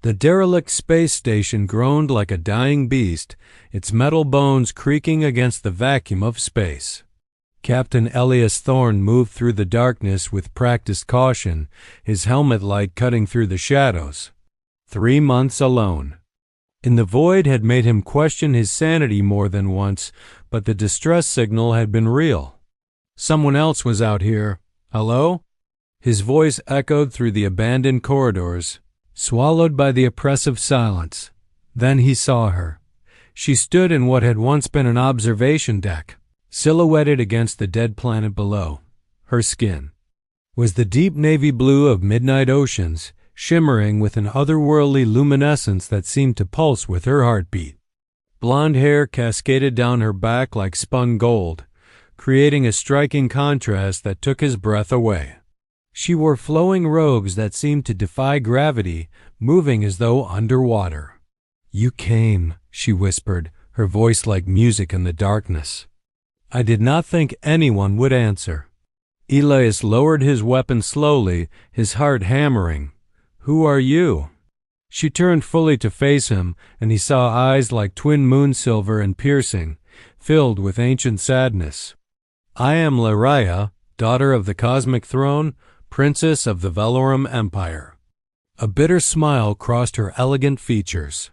The derelict space station groaned like a dying beast, its metal bones creaking against the vacuum of space. Captain Elias Thorne moved through the darkness with practiced caution, his helmet light cutting through the shadows. 3 months alone. In the void had made him question his sanity more than once, but the distress signal had been real. Someone else was out here. Hello? His voice echoed through the abandoned corridors, swallowed by the oppressive silence. Then he saw her. She stood in what had once been an observation deck, silhouetted against the dead planet below. Her skin was the deep navy blue of midnight oceans, shimmering with an otherworldly luminescence that seemed to pulse with her heartbeat. Blonde hair cascaded down her back like spun gold, creating a striking contrast that took his breath away. She wore flowing robes that seemed to defy gravity, moving as though underwater. "You came," she whispered, her voice like music in the darkness. "I did not think anyone would answer." Elias lowered his weapon slowly, his heart hammering. "Who are you?" She turned fully to face him, and he saw eyes like twin moon silver and piercing, filled with ancient sadness. "I am Lyraya, daughter of the cosmic throne, princess of the Velorum Empire." A bitter smile crossed her elegant features.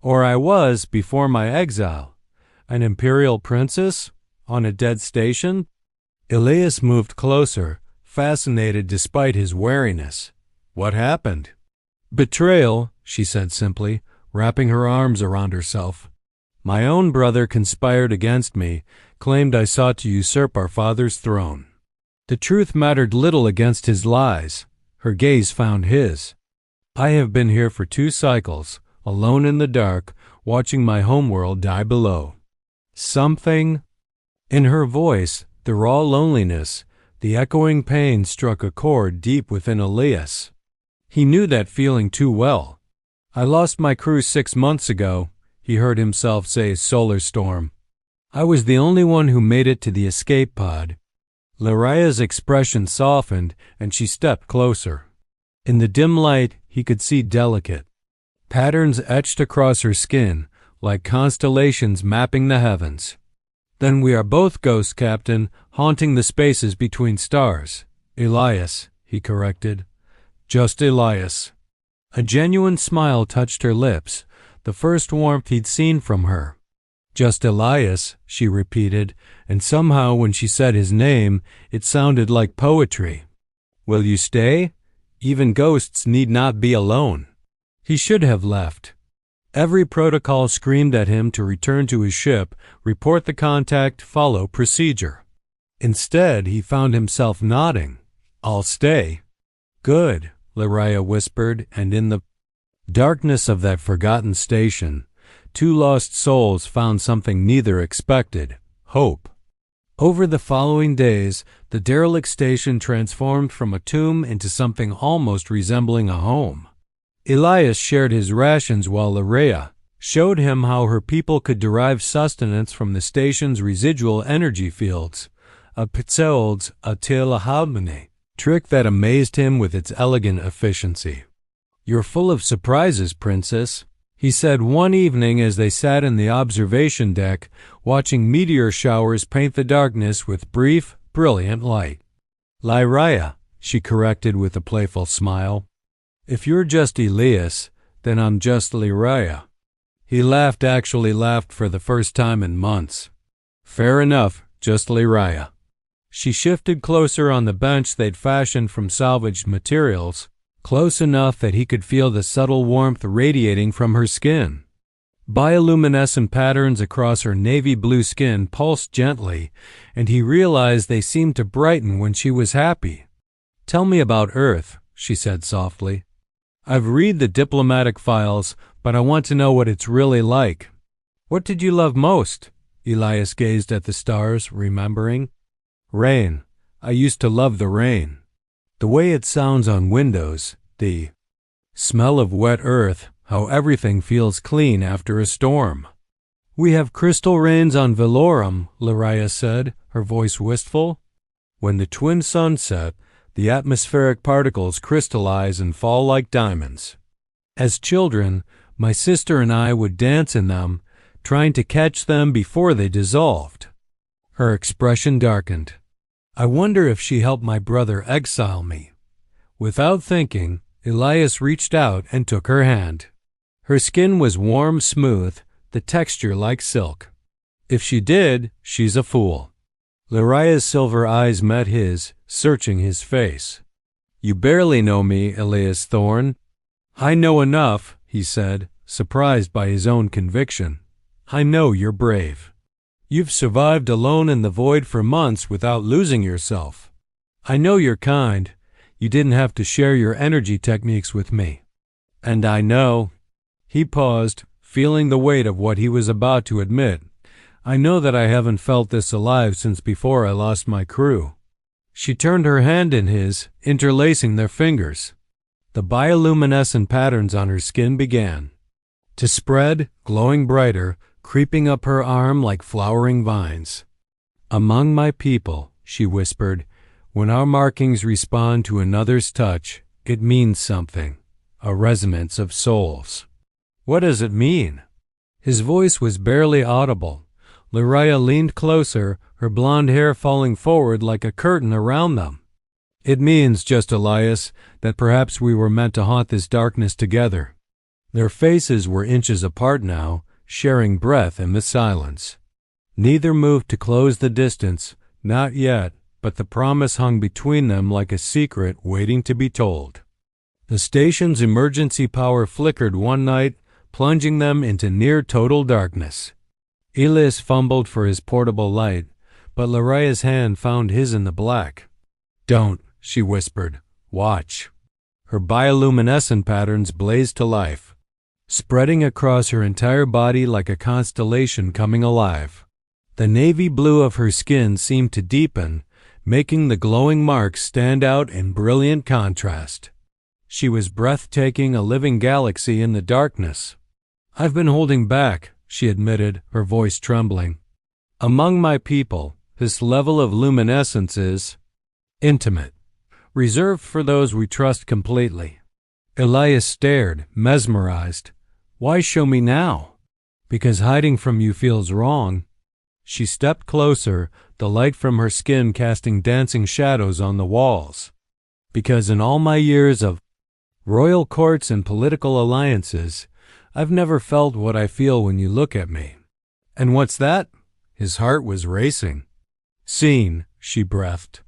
"Or I was before my exile. An imperial princess? On a dead station?" Elias moved closer, fascinated despite his wariness. "What happened?" "Betrayal," she said simply, wrapping her arms around herself. "My own brother conspired against me, claimed I sought to usurp our father's throne. The truth mattered little against his lies." Her gaze found his. "I have been here for 2 cycles, alone in the dark, watching my homeworld die below." Something in her voice, the raw loneliness, the echoing pain struck a chord deep within Elias. He knew that feeling too well. "I lost my crew 6 months ago," he heard himself say, "Solar storm. I was the only one who made it to the escape pod." Lyraya's expression softened, and she stepped closer. In the dim light, he could see delicate patterns etched across her skin, like constellations mapping the heavens. "Then we are both ghosts, Captain, haunting the spaces between stars." "Elias," he corrected. "Just Elias." A genuine smile touched her lips, the first warmth he'd seen from her. "Just Elias," she repeated, and somehow when she said his name, it sounded like poetry. "Will you stay? Even ghosts need not be alone." He should have left. Every protocol screamed at him to return to his ship, report the contact, follow procedure. Instead, he found himself nodding. "I'll stay." "Good," Lyraya whispered, and in the darkness of that forgotten station, 2 lost souls found something neither expected: hope. Over the following days, the derelict station transformed from a tomb into something almost resembling a home. Elias shared his rations while Lyraya showed him how her people could derive sustenance from the station's residual energy fields, a Pitseold's Attilahabmene trick that amazed him with its elegant efficiency. "You're full of surprises, Princess," he said one evening as they sat in the observation deck, watching meteor showers paint the darkness with brief, brilliant light. "Lyraya," she corrected with a playful smile. "If you're just Elias, then I'm just Lyraya." He laughed, actually laughed for the first time in months. "Fair enough, just Lyraya." She shifted closer on the bench they'd fashioned from salvaged materials, close enough that he could feel the subtle warmth radiating from her skin. Bioluminescent patterns across her navy blue skin pulsed gently, and he realized they seemed to brighten when she was happy. "Tell me about Earth," she said softly. "I've read the diplomatic files, but I want to know what it's really like." "What did you love most?" Elias gazed at the stars, remembering. "Rain. I used to love the rain. The way it sounds on windows, the smell of wet earth, how everything feels clean after a storm." "We have crystal rains on Velorum," Lyraya said, her voice wistful. "When the twin suns set, the atmospheric particles crystallize and fall like diamonds." As children, my sister and I would dance in them, trying to catch them before they dissolved." Her expression darkened. "I wonder if she helped my brother exile me." Without thinking, Elias reached out and took her hand. Her skin was warm, smooth, the texture like silk. "If she did, she's a fool." Laria's silver eyes met his, searching his face. "You barely know me, Elias Thorne." "I know enough," he said, surprised by his own conviction. "I know you're brave. You've survived alone in the void for months without losing yourself. I know you're kind. You didn't have to share your energy techniques with me. And I know—" He paused, feeling the weight of what he was about to admit. "I know that I haven't felt this alive since before I lost my crew." She turned her hand in his, interlacing their fingers. The bioluminescent patterns on her skin began to spread, glowing brighter, creeping up her arm like flowering vines. "Among my people," she whispered, "when our markings respond to another's touch, it means something, a resonance of souls." "What does it mean?" His voice was barely audible. Laria leaned closer, her blonde hair falling forward like a curtain around them. "It means, just Elias, that perhaps we were meant to haunt this darkness together." Their faces were inches apart now, sharing breath in the silence. Neither moved to close the distance, not yet, but the promise hung between them like a secret waiting to be told. The station's emergency power flickered one night, plunging them into near total darkness. Elias fumbled for his portable light, but Laria's hand found his in the black. "Don't," she whispered. "Watch." Her bioluminescent patterns blazed to life, spreading across her entire body like a constellation coming alive. The navy blue of her skin seemed to deepen, making the glowing marks stand out in brilliant contrast. She was breathtaking, a living galaxy in the darkness. "I've been holding back," she admitted, her voice trembling. "Among my people, this level of luminescence is intimate, reserved for those we trust completely." Elias stared, mesmerized. "Why show me now?" "Because hiding from you feels wrong." She stepped closer, the light from her skin casting dancing shadows on the walls. "Because in all my years of royal courts and political alliances, I've never felt what I feel when you look at me." "And what's that?" His heart was racing. "Seen," she breathed.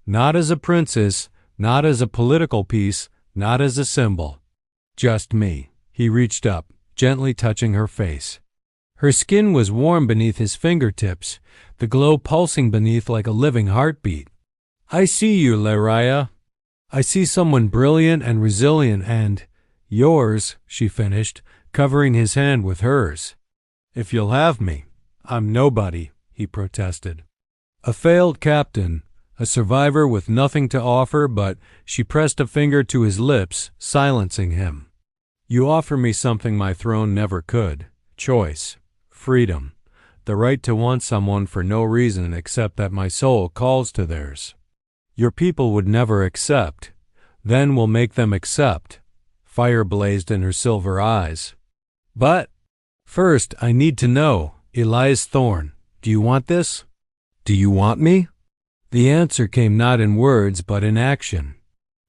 "Not as a princess, not as a political piece, not as a symbol. Just me." He reached up, gently touching her face. Her skin was warm beneath his fingertips, the glow pulsing beneath like a living heartbeat. "I see you, Laria. I see someone brilliant and resilient and yours," she finished, covering his hand with hers. "If you'll have me, I'm nobody," he protested. "A failed captain, a survivor with nothing to offer," but she pressed a finger to his lips, silencing him. "You offer me something my throne never could. Choice, freedom, the right to want someone for no reason except that my soul calls to theirs. Your people would never accept. Then we'll make them accept." Fire blazed in her silver eyes. "But first, I need to know, Elias Thorne, do you want this? Do you want me?" The answer came not in words, but in action.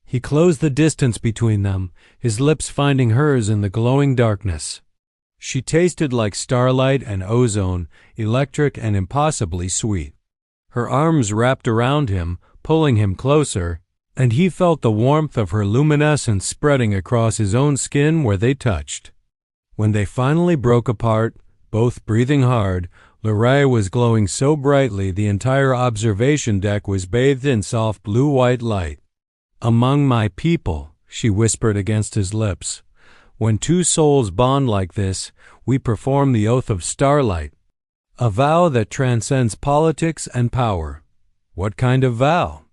He closed the distance between them, his lips finding hers in the glowing darkness. She tasted like starlight and ozone, electric and impossibly sweet. Her arms wrapped around him, pulling him closer, and he felt the warmth of her luminescence spreading across his own skin where they touched. When they finally broke apart, both breathing hard, Laria was glowing so brightly the entire observation deck was bathed in soft blue-white light. "Among my people," she whispered against his lips. "When two souls bond like this, we perform the oath of starlight, a vow that transcends politics and power." "What kind of vow?"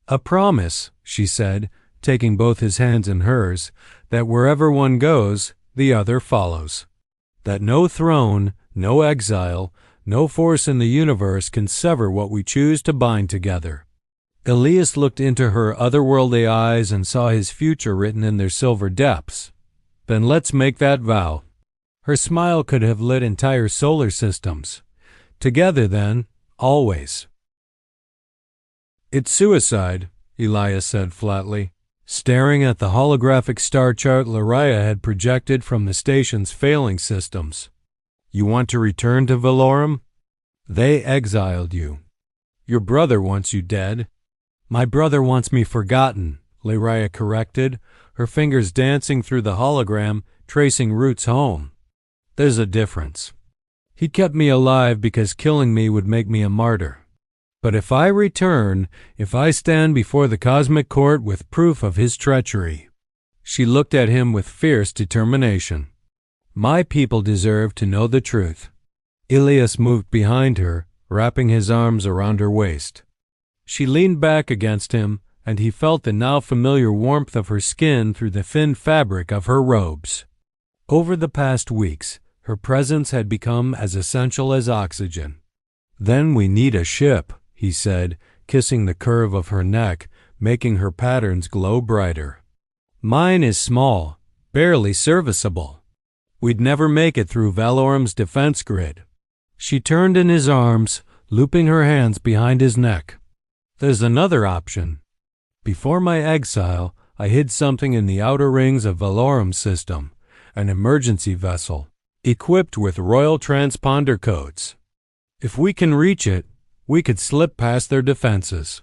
"A promise," she said, taking both his hands in hers, "that wherever one goes, the other follows. That no throne, no exile, no force in the universe can sever what we choose to bind together." Elias looked into her otherworldly eyes and saw his future written in their silver depths. Then let's make that vow. Her smile could have lit entire solar systems. Together then, always. It's suicide, Elias said flatly, staring at the holographic star chart Lyria had projected from the station's failing systems. You want to return to Valorum? They exiled you. Your brother wants you dead. My brother wants me forgotten, Lyria corrected, her fingers dancing through the hologram, tracing routes home. There's a difference. He kept me alive because killing me would make me a martyr. But if I return, if I stand before the cosmic court with proof of his treachery. She looked at him with fierce determination. My people deserve to know the truth. Elias moved behind her, wrapping his arms around her waist. She leaned back against him, and he felt the now familiar warmth of her skin through the thin fabric of her robes. Over the past weeks, her presence had become as essential as oxygen. Then we need a ship, he said, kissing the curve of her neck, making her patterns glow brighter. Mine is small, barely serviceable. We'd never make it through Valorum's defense grid. She turned in his arms, looping her hands behind his neck. There's another option. Before my exile, I hid something in the outer rings of Valorum's system, an emergency vessel, equipped with royal transponder codes. If we can reach it, we could slip past their defenses.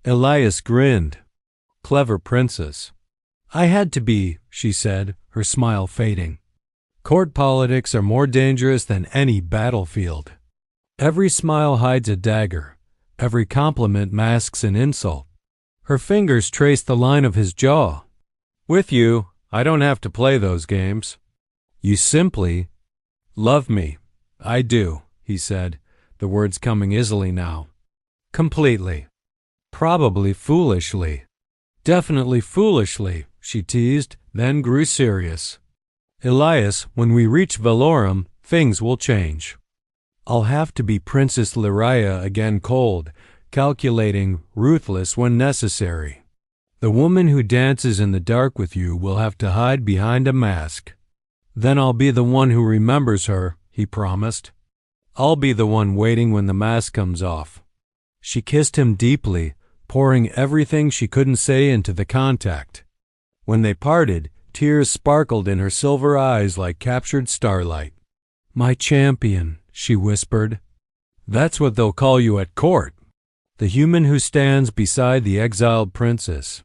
Elias grinned. Clever princess. I had to be, she said, her smile fading. Court politics are more dangerous than any battlefield. Every smile hides a dagger. Every compliment masks an insult. Her fingers traced the line of his jaw. With you, I don't have to play those games. You simply love me. I do, he said, the words coming easily now. Completely. Probably foolishly. Definitely foolishly, she teased, then grew serious. Elias, when we reach Valorum, things will change. I'll have to be Princess Lyria again, cold, calculating, ruthless when necessary. The woman who dances in the dark with you will have to hide behind a mask. Then I'll be the one who remembers her, he promised. I'll be the one waiting when the mask comes off. She kissed him deeply, pouring everything she couldn't say into the contact. When they parted, tears sparkled in her silver eyes like captured starlight. My champion, she whispered. That's what they'll call you at court. The human who stands beside the exiled princess.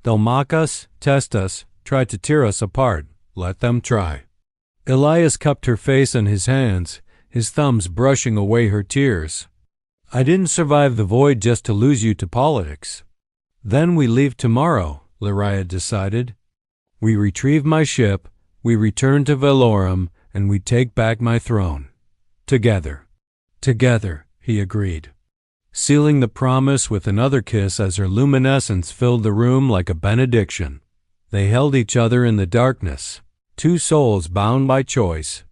They'll mock us, test us, try to tear us apart. Let them try. Elias cupped her face in his hands, his thumbs brushing away her tears. I didn't survive the void just to lose you to politics. Then we leave tomorrow, Lyria decided. We retrieve my ship, we return to Valorum, and we take back my throne. Together. Together, he agreed, sealing the promise with another kiss as her luminescence filled the room like a benediction. They held each other in the darkness, two souls bound by choice.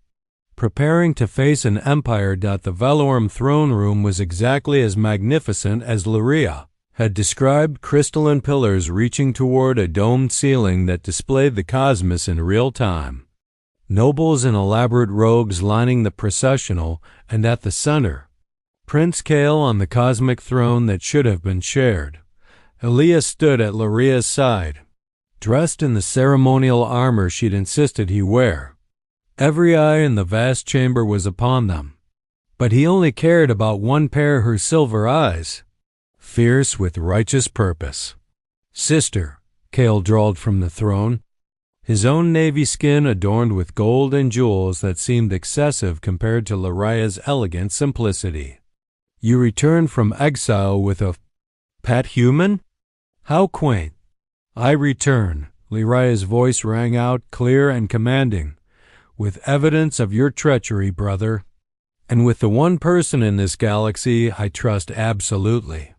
Preparing to face an empire. The Valorum throne room was exactly as magnificent as Lyria had described, crystalline pillars reaching toward a domed ceiling that displayed the cosmos in real time. Nobles in elaborate robes lining the processional, and at the center, Prince Kael on the cosmic throne that should have been shared. Elias stood at Lyria's side, dressed in the ceremonial armor she'd insisted he wear. Every eye in the vast chamber was upon them. But he only cared about one pair, her silver eyes, fierce with righteous purpose. Sister, Kael drawled from the throne, his own navy skin adorned with gold and jewels that seemed excessive compared to Lyria's elegant simplicity. You returned from exile with a pet human? How quaint. I return, Lyria's voice rang out clear and commanding, with evidence of your treachery, brother. And with the one person in this galaxy I trust absolutely.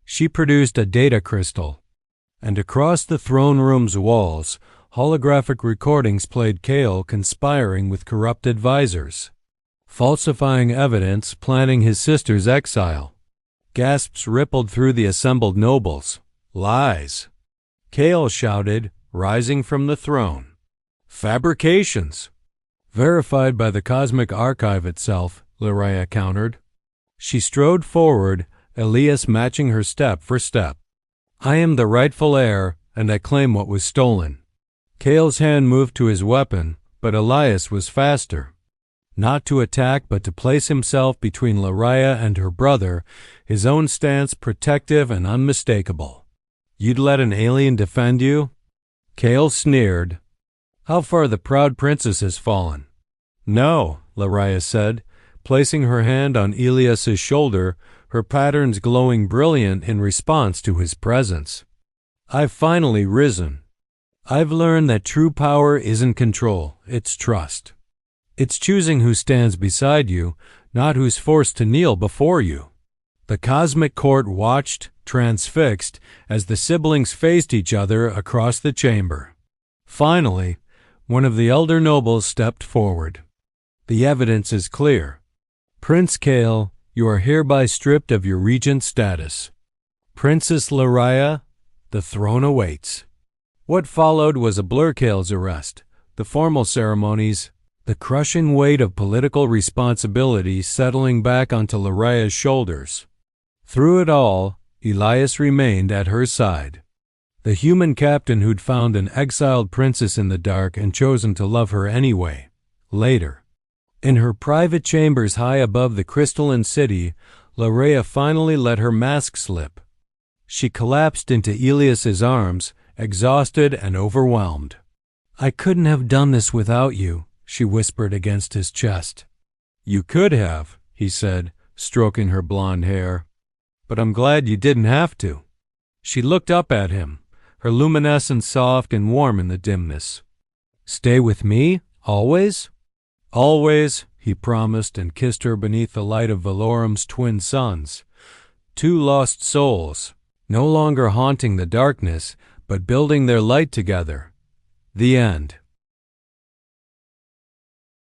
She produced a data crystal, and across the throne room's walls, holographic recordings played Kael conspiring with corrupt advisors, falsifying evidence, planning his sister's exile. Gasps rippled through the assembled nobles. Lies. Kael shouted, rising from the throne. Fabrications. Verified by the Cosmic Archive itself, Lariah countered. She strode forward, Elias matching her step for step. I am the rightful heir, and I claim what was stolen. Cale's hand moved to his weapon, but Elias was faster. Not to attack, but to place himself between Lariah and her brother, his own stance protective and unmistakable. You'd let an alien defend you? Cale sneered. How far the proud princess has fallen. No, Lariah said, placing her hand on Elias's shoulder, her patterns glowing brilliant in response to his presence. I've finally risen. I've learned that true power isn't control, it's trust. It's choosing who stands beside you, not who's forced to kneel before you. The cosmic court watched, transfixed, as the siblings faced each other across the chamber. Finally, one of the elder nobles stepped forward. The evidence is clear. Prince Cale, you are hereby stripped of your regent status. Princess Lariah, the throne awaits. What followed was a blur. Cale's arrest, the formal ceremonies, the crushing weight of political responsibility settling back onto Lariah's shoulders. Through it all, Elias remained at her side. The human captain who'd found an exiled princess in the dark and chosen to love her anyway. Later, in her private chambers high above the crystalline city, Lariah finally let her mask slip. She collapsed into Elias's arms, exhausted and overwhelmed. I couldn't have done this without you, she whispered against his chest. You could have, he said, stroking her blonde hair. But I'm glad you didn't have to. She looked up at him, her luminescence soft and warm in the dimness. Stay with me, always? Always, he promised and kissed her beneath the light of Valorum's twin suns. Two lost souls, no longer haunting the darkness, but building their light together. The end.